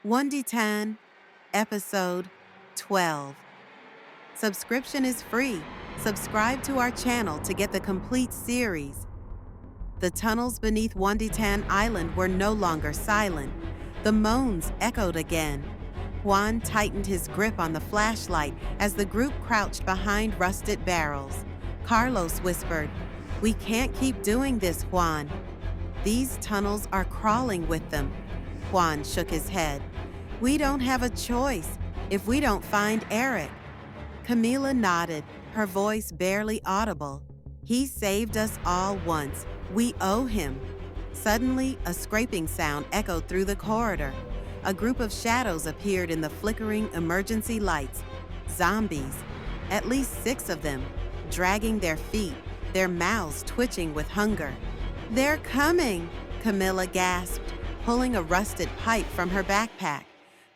Wonditan, Episode 12. Subscription is free. Subscribe to our channel to get the complete series. The tunnels beneath Wonditan Island were no longer silent. The moans echoed again. Juan tightened his grip on the flashlight as the group crouched behind rusted barrels. Carlos whispered, "We can't keep doing this, Juan. These tunnels are crawling with them." Juan shook his head. "We don't have a choice if we don't find Eric." Camila nodded, her voice barely audible. "He saved us all once. We owe him." Suddenly, a scraping sound echoed through the corridor. A group of shadows appeared in the flickering emergency lights. Zombies, at least 6 of them, dragging their feet, their mouths twitching with hunger. "They're coming," Camila gasped, pulling a rusted pipe from her backpack.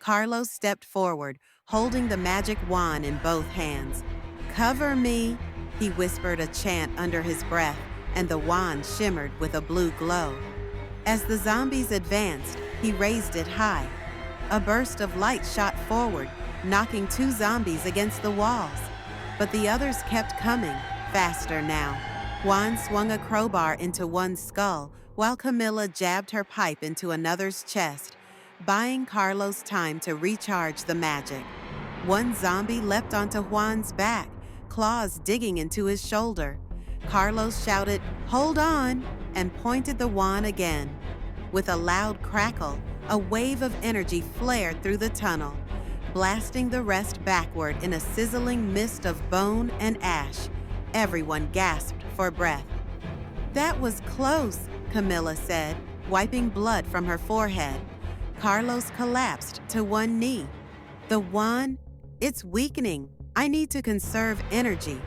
Carlos stepped forward, holding the magic wand in both hands. "Cover me," he whispered a chant under his breath, and the wand shimmered with a blue glow. As the zombies advanced, he raised it high. A burst of light shot forward, knocking 2 zombies against the walls. But the others kept coming, faster now. Juan swung a crowbar into one's skull, while Camila jabbed her pipe into another's chest, buying Carlos time to recharge the magic. One zombie leapt onto Juan's back, claws digging into his shoulder. Carlos shouted, "Hold on," and pointed the wand again. With a loud crackle, a wave of energy flared through the tunnel, blasting the rest backward in a sizzling mist of bone and ash. Everyone gasped for breath. "That was close," Camila said, wiping blood from her forehead. Carlos collapsed to one knee. "The wand? It's weakening. I need to conserve energy."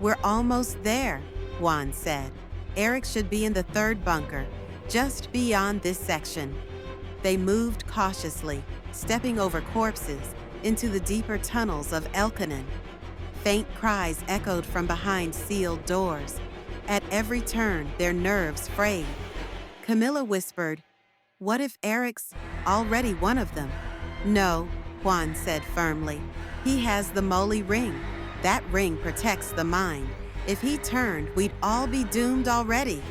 "We're almost there," Juan said. "Eric should be in the 3rd bunker, just beyond this section." They moved cautiously, stepping over corpses, into the deeper tunnels of Elkanon. Faint cries echoed from behind sealed doors. At every turn, their nerves frayed. Camila whispered, "What if Eric's already one of them?" "No," Juan said firmly. "He has the Moly ring. That ring protects the mind. If he turned, we'd all be doomed already."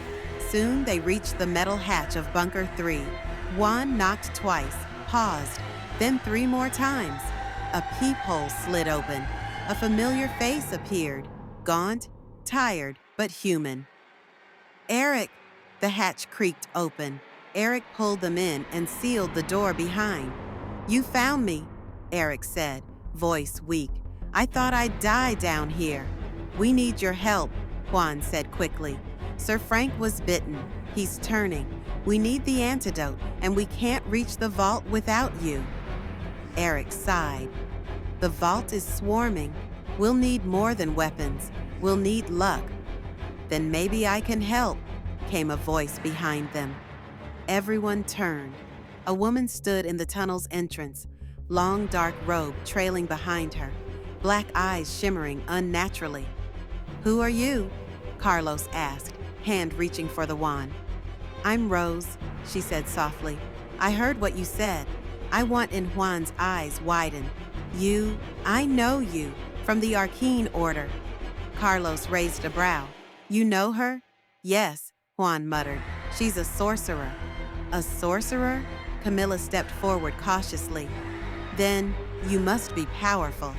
Soon they reached the metal hatch of Bunker 3. Juan knocked twice, paused, then 3 more times. A peephole slid open. A familiar face appeared, gaunt, tired, but human. "Eric!" The hatch creaked open. Eric pulled them in and sealed the door behind. "You found me," Eric said, voice weak. "I thought I'd die down here." "We need your help," Juan said quickly. "Sir Frank was bitten. He's turning. We need the antidote, and we can't reach the vault without you." Eric sighed. "The vault is swarming. We'll need more than weapons. We'll need luck." "Then maybe I can help," came a voice behind them. Everyone turned. A woman stood in the tunnel's entrance, long dark robe trailing behind her, black eyes shimmering unnaturally. "Who are you?" Carlos asked, hand reaching for the wand. "I'm Rose," she said softly. "I heard what you said." I want in Juan's eyes widened. I know you, from the Arcane Order." Carlos raised a brow. "You know her?" "Yes," Juan muttered. "She's a sorcerer." "A sorcerer?" Camila stepped forward cautiously. "Then you must be powerful."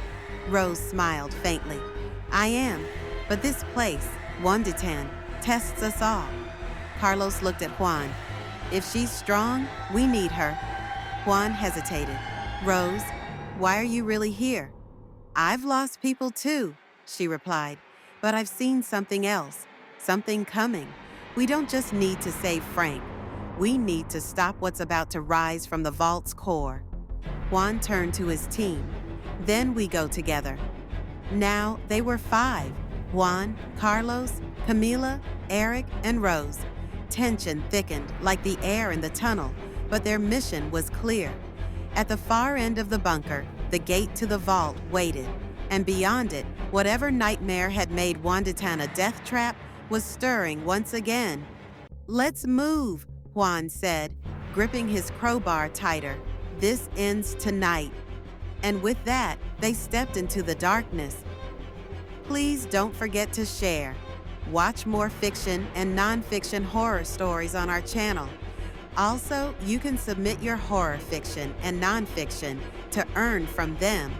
Rose smiled faintly. "I am, but this place, Wonditan, tests us all." Carlos looked at Juan. "If she's strong, we need her." Juan hesitated. "Rose, why are you really here?" "I've lost people too," she replied, "but I've seen something else, something coming. We don't just need to save Frank. We need to stop what's about to rise from the vault's core." Juan turned to his team. "Then we go together." Now they were 5: Juan, Carlos, Camila, Eric, and Rose. Tension thickened like the air in the tunnel, but their mission was clear. At the far end of the bunker, the gate to the vault waited, and beyond it, whatever nightmare had made Wonditan a death trap was stirring once again. "Let's move," Juan said, gripping his crowbar tighter. This ends tonight. And with that, they stepped into the darkness. Please don't forget to share. Watch more fiction and nonfiction horror stories on our channel. Also, you can submit your horror fiction and nonfiction to earn from them.